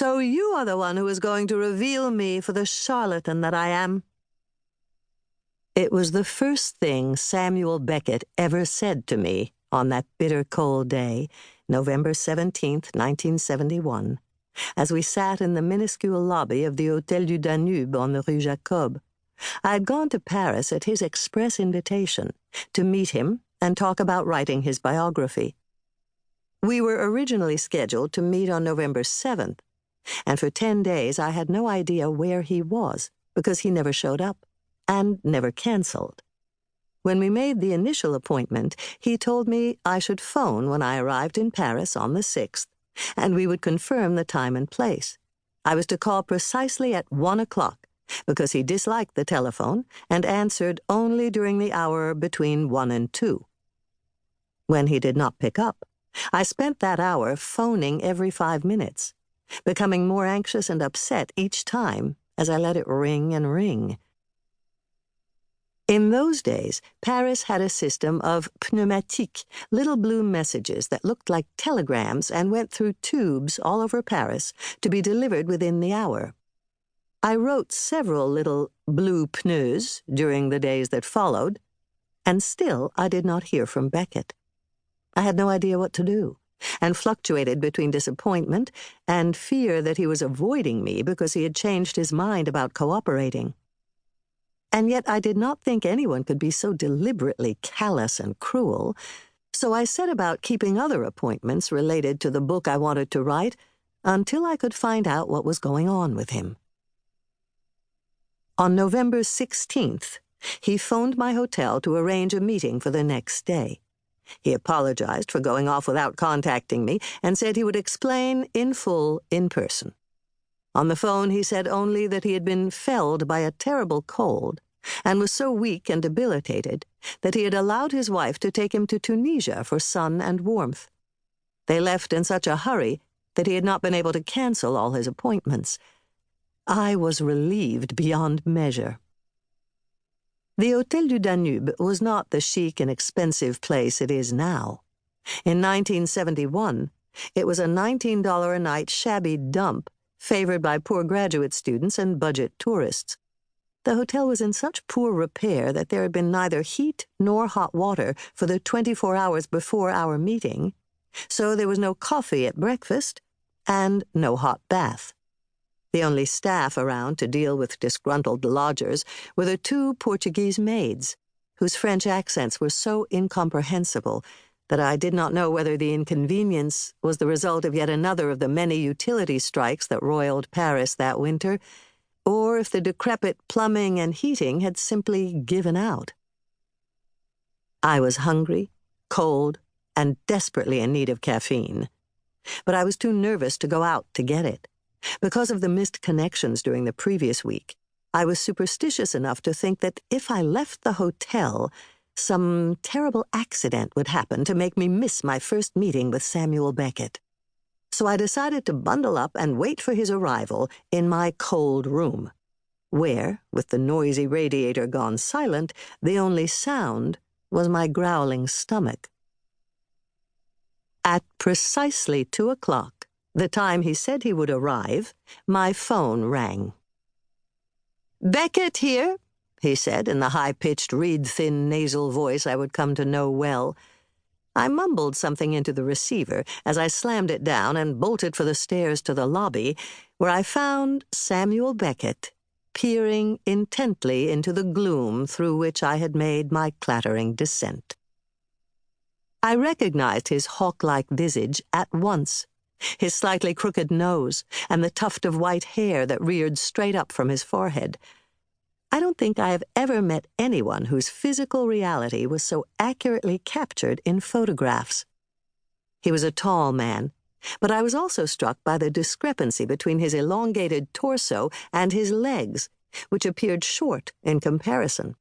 So you are the one who is going to reveal me for the charlatan that I am. It was the first thing Samuel Beckett ever said to me on that bitter cold day, November 17th, 1971, as we sat in the minuscule lobby of the Hôtel du Danube on the Rue Jacob. I had gone to Paris at his express invitation to meet him and talk about writing his biography. We were originally scheduled to meet on November 7th, and for 10 days I had no idea where he was because he never showed up and never canceled. When we made the initial appointment, he told me I should phone when I arrived in Paris on the 6th, and we would confirm the time and place. I was to call precisely at 1 o'clock, because he disliked the telephone and answered only during the hour between 1 and 2. When he did not pick up, I spent that hour phoning every 5 minutes, becoming more anxious and upset each time as I let it ring and ring. In those days, Paris had a system of pneumatiques, little blue messages that looked like telegrams and went through tubes all over Paris to be delivered within the hour. I wrote several little blue pneus during the days that followed, and still I did not hear from Beckett. I had no idea what to do, and fluctuated between disappointment and fear that he was avoiding me because he had changed his mind about cooperating. And yet I did not think anyone could be so deliberately callous and cruel, so I set about keeping other appointments related to the book I wanted to write until I could find out what was going on with him. On November 16th, he phoned my hotel to arrange a meeting for the next day. He apologized for going off without contacting me and said he would explain in full in person. On the phone, he said only that he had been felled by a terrible cold and was so weak and debilitated that he had allowed his wife to take him to Tunisia for sun and warmth. They left in such a hurry that he had not been able to cancel all his appointments. I was relieved beyond measure. The Hôtel du Danube was not the chic and expensive place it is now. In 1971, it was a $19 a night shabby dump favored by poor graduate students and budget tourists. The hotel was in such poor repair that there had been neither heat nor hot water for the 24 hours before our meeting, so there was no coffee at breakfast and no hot bath. The only staff around to deal with disgruntled lodgers were the 2 Portuguese maids, whose French accents were so incomprehensible that I did not know whether the inconvenience was the result of yet another of the many utility strikes that roiled Paris that winter, or if the decrepit plumbing and heating had simply given out. I was hungry, cold, and desperately in need of caffeine, but I was too nervous to go out to get it. Because of the missed connections during the previous week, I was superstitious enough to think that if I left the hotel, some terrible accident would happen to make me miss my first meeting with Samuel Beckett. So I decided to bundle up and wait for his arrival in my cold room, where, with the noisy radiator gone silent, the only sound was my growling stomach. At precisely 2 o'clock, the time he said he would arrive, my phone rang. "Beckett here," he said in the high-pitched, reed-thin nasal voice I would come to know well. I mumbled something into the receiver as I slammed it down and bolted for the stairs to the lobby, where I found Samuel Beckett peering intently into the gloom through which I had made my clattering descent. I recognized his hawk-like visage at once, his slightly crooked nose, and the tuft of white hair that reared straight up from his forehead. I don't think I have ever met anyone whose physical reality was so accurately captured in photographs. He was a tall man, but I was also struck by the discrepancy between his elongated torso and his legs, which appeared short in comparison.